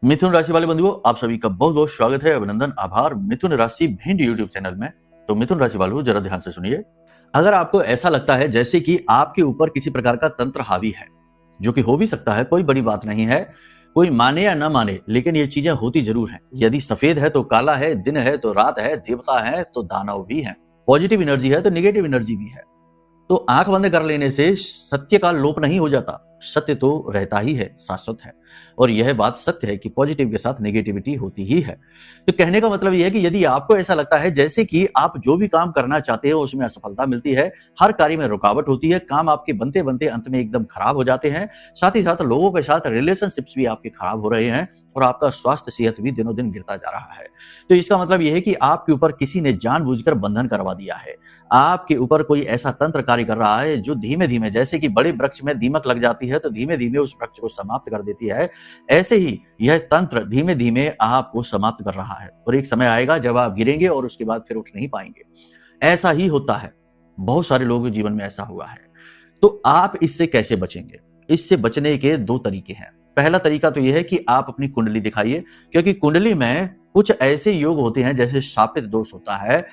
मिथुन राशि वाले बंधुओं, आप सभी का बहुत बहुत स्वागत है, अभिनंदन, आभार मिथुन राशि भिंड यूट्यूब चैनल में। तो मिथुन राशि वालों, जरा ध्यान से सुनिए। अगर आपको ऐसा लगता है जैसे कि आपके ऊपर किसी प्रकार का तंत्र हावी है, जो कि हो भी सकता है, कोई बड़ी बात नहीं है, कोई माने या ना माने, लेकिन ये चीजें होती जरूर हैं। यदि सफेद है तो काला है, दिन है तो रात है, देवता है तो दानव भी है, पॉजिटिव एनर्जी है तो निगेटिव एनर्जी भी है। तो आंख बंद कर लेने से सत्य का लोप नहीं हो जाता, सत्य तो रहता ही है, शाश्वत है। और यह बात सत्य है कि पॉजिटिव के साथ नेगेटिविटी होती ही है। तो कहने का मतलब यह है कि यदि आपको ऐसा लगता है जैसे कि आप जो भी काम करना चाहते हो उसमें असफलता मिलती है, हर कार्य में रुकावट होती है, काम आपके बनते बनते अंत में एकदम खराब हो जाते हैं, साथ ही साथ लोगों के साथ रिलेशनशिप्स भी आपके खराब हो रहे हैं और आपका स्वास्थ्य सेहत भी दिनों दिन गिरता जा रहा है, तो इसका मतलब यह है कि आपके ऊपर किसी ने जानबूझकर बंधन करवा दिया है। आपके ऊपर कोई ऐसा तंत्र कार्य कर रहा है जो धीमे धीमे, जैसे कि बड़े वृक्ष में दीमक लग जाती है तो धीमे धीमे उस वृक्ष को समाप्त कर देती है, ऐसे ही यह तंत्र धीमे धीमे आपको समाप्त कर रहा है। और एक समय आएगा जब आप गिरेंगे और उसके बाद फिर उठ नहीं पाएंगे। ऐसा ही होता है, बहुत सारे लोगों के जीवन में ऐसा हुआ है। तो आप इससे कैसे बचेंगे? इससे बचने के दो तरीके हैं। पहला तरीका तो यह है कि आप अपनी कुंडली दिखाइए, क्योंकि कुंडली में कुछ ऐसे योग होते हैं, जैसे शापित दोष होता है,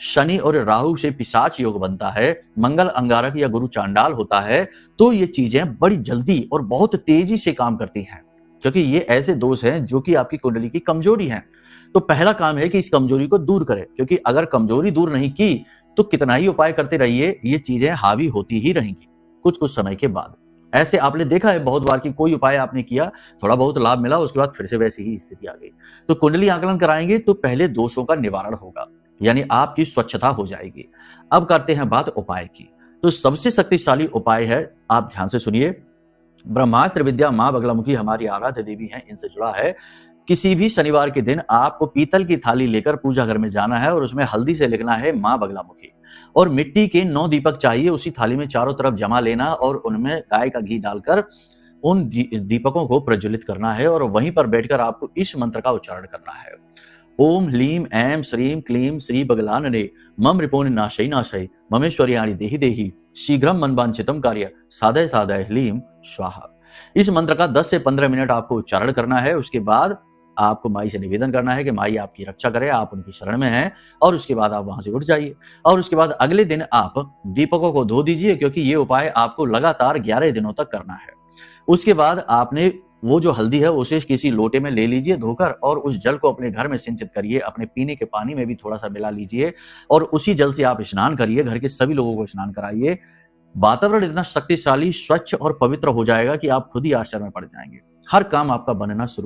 शनि और राहु से पिशाच योग बनता है, मंगल अंगारक या गुरु चांडाल होता है। तो ये चीजें बड़ी जल्दी और बहुत तेजी से काम करती हैं, क्योंकि ये ऐसे दोष हैं जो कि आपकी कुंडली की कमजोरी है। तो पहला काम है कि इस कमजोरी को दूर करें, क्योंकि अगर कमजोरी दूर नहीं की तो कितना ही उपाय करते रहिए, ये चीजें हावी होती ही रहेंगी कुछ कुछ समय के बाद। ऐसे आपने देखा है बहुत बार कि कोई उपाय आपने किया, थोड़ा बहुत लाभ मिला, उसके बाद फिर से वैसी ही स्थिति आ गई। तो कुंडली आकलन कराएंगे तो पहले दोषों का निवारण होगा, यानी आपकी स्वच्छता हो जाएगी। अब करते हैं बात उपाय की। तो सबसे शक्तिशाली उपाय है, आप ध्यान से सुनिए, ब्रह्मास्त्र विद्या मां बगलामुखी हमारी आराध्य देवी हैं, इनसे जुड़ा है। किसी भी शनिवार के दिन आपको पीतल की थाली लेकर पूजा घर में जाना है और उसमें हल्दी से लिखना है मां बगलामुखी, और मिट्टी के 9 दीपक चाहिए। उसी थाली में चारों तरफ जमा लेना और उनमें गाय का घी डालकर उन दीपकों को प्रज्वलित करना है, और वहीं पर बैठकर आपको इस मंत्र का उच्चारण करना है। ओम ह्लीं ऐं श्रीं क्लीं श्री बगलानने मम रिपोन नाशै नाशै ममेश्वर्याणि देहि देहि शीघ्रम मनवांछितम कार्य साधय साधय ह्लीं स्वाहा। इस मंत्र का 10 से 15 मिनट आपको उच्चारण करना है। उसके बाद आपको माई से निवेदन करना है कि माई आपकी रक्षा करे, आप उनकी शरण में हैं, और उसके बाद आप वहां से उठ जाइए। और उसके बाद अगले दिन आप दीपकों को धो दीजिए, क्योंकि ये उपाय आपको लगातार 11 दिनों तक करना है। उसके बाद आपने वो जो हल्दी है उसे किसी लोटे में ले लीजिए धोकर, और उस जल को अपने घर में सिंचित करिए, अपने पीने के पानी में भी थोड़ा सा मिला लीजिए, और उसी जल से आप स्नान करिए, घर के सभी लोगों को स्नान कराइए। वातावरण इतना शक्तिशाली, स्वच्छ और पवित्र हो जाएगा कि आप खुद ही आश्चर्य में पड़ जाएंगे। हर काम आपका बनना शुरू